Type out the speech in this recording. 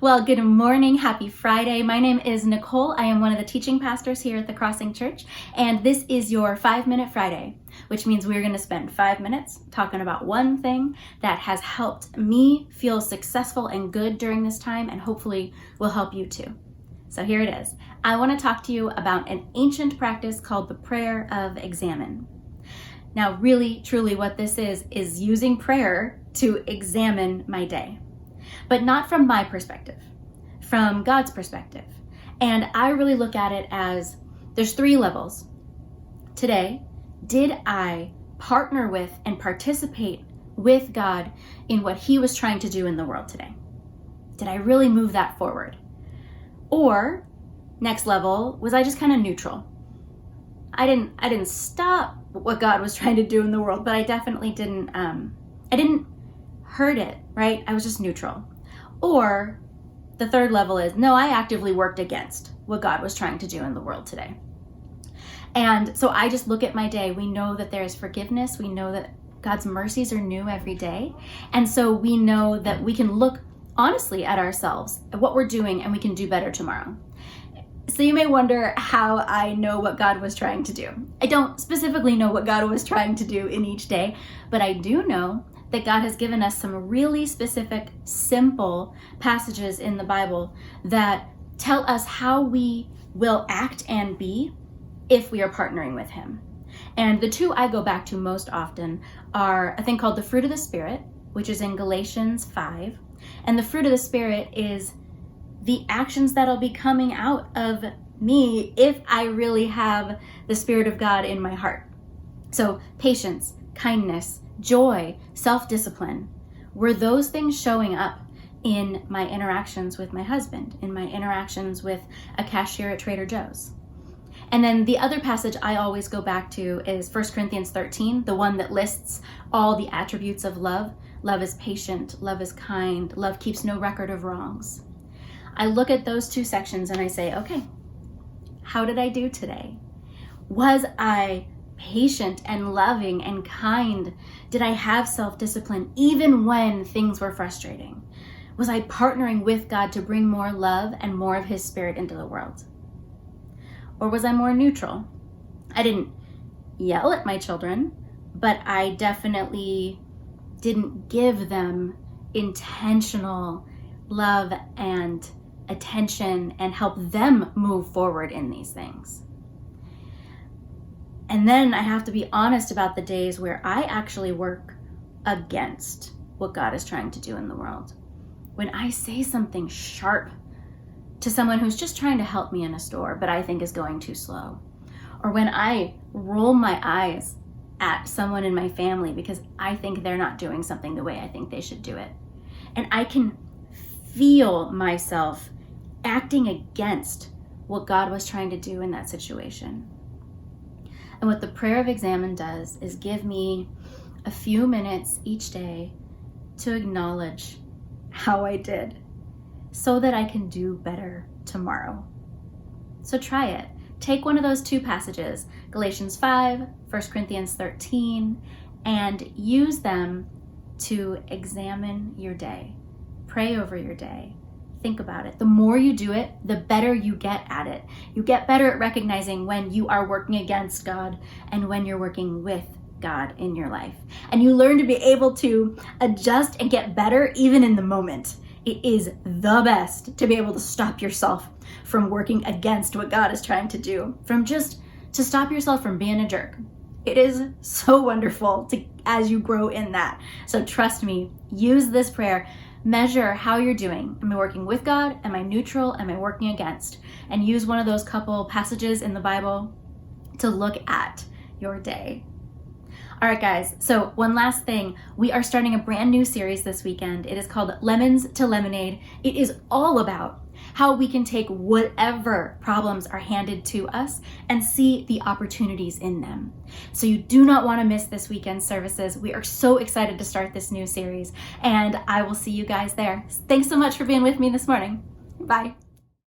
Well, good morning. Happy Friday. My name is Nicole. I am one of the teaching pastors here at the Crossing Church, and this is your 5-Minute Friday, which means we're going to spend 5 minutes talking about one thing that has helped me feel successful and good during this time, and hopefully will help you too. So here it is. I want to talk to you about an ancient practice called the prayer of examine. Now, really, truly what this is using prayer to examine my day. But not from my perspective, from God's perspective. And I really look at it as there's 3 levels. Today, did I partner with and participate with God in what He was trying to do in the world today? Did I really move that forward? Or, next level, was I just kind of neutral? I didn't stop what God was trying to do in the world, but I definitely didn't hurt it, right? I was just neutral. Or the 3rd level is, no, I actively worked against what God was trying to do in the world today. And so I just look at my day. We know that there is forgiveness. We know that God's mercies are new every day. And so we know that we can look honestly at ourselves, at what we're doing, and we can do better tomorrow. So you may wonder how I know what God was trying to do. I don't specifically know what God was trying to do in each day, but I do know that God has given us some really specific, simple passages in the Bible that tell us how we will act and be if we are partnering with Him. And the 2 I go back to most often are a thing called the fruit of the Spirit, which is in Galatians 5. And the fruit of the Spirit is the actions that'll be coming out of me if I really have the Spirit of God in my heart. So patience, kindness, joy, self-discipline. Were those things showing up in my interactions with my husband, in my interactions with a cashier at Trader Joe's? And then the other passage I always go back to is 1 Corinthians 13, the one that lists all the attributes of love. Love is patient, love is kind, love keeps no record of wrongs. I look at those 2 sections and I say, okay, how did I do today? Was I patient and loving and kind? Did I have self-discipline even when things were frustrating? Was I partnering with God to bring more love and more of His Spirit into the world? Or was I more neutral? I didn't yell at my children, but I definitely didn't give them intentional love and attention and help them move forward in these things. And then I have to be honest about the days where I actually work against what God is trying to do in the world. When I say something sharp to someone who's just trying to help me in a store, but I think is going too slow. Or when I roll my eyes at someone in my family because I think they're not doing something the way I think they should do it. And I can feel myself acting against what God was trying to do in that situation. And what the prayer of examine does is give me a few minutes each day to acknowledge how I did so that I can do better tomorrow. So try it. Take one of those 2 passages, Galatians 5, 1 Corinthians 13, and use them to examine your day. Pray over your day. Think about it. The more you do it, the better you get at it. You get better at recognizing when you are working against God and when you're working with God in your life. And you learn to be able to adjust and get better even in the moment. It is the best to be able to stop yourself from working against what God is trying to do, from just to stop yourself from being a jerk. It is so wonderful as you grow in that. So trust me, use this prayer. Measure how you're doing. Am I working with God? Am I neutral? Am I working against? And use one of those couple passages in the Bible to look at your day. All right, guys, so one last thing. We are starting a brand new series this weekend. It is called Lemons to Lemonade. It is all about how we can take whatever problems are handed to us and see the opportunities in them. So you do not want to miss this weekend's services. We are so excited to start this new series, and I will see you guys there. Thanks so much for being with me this morning. Bye.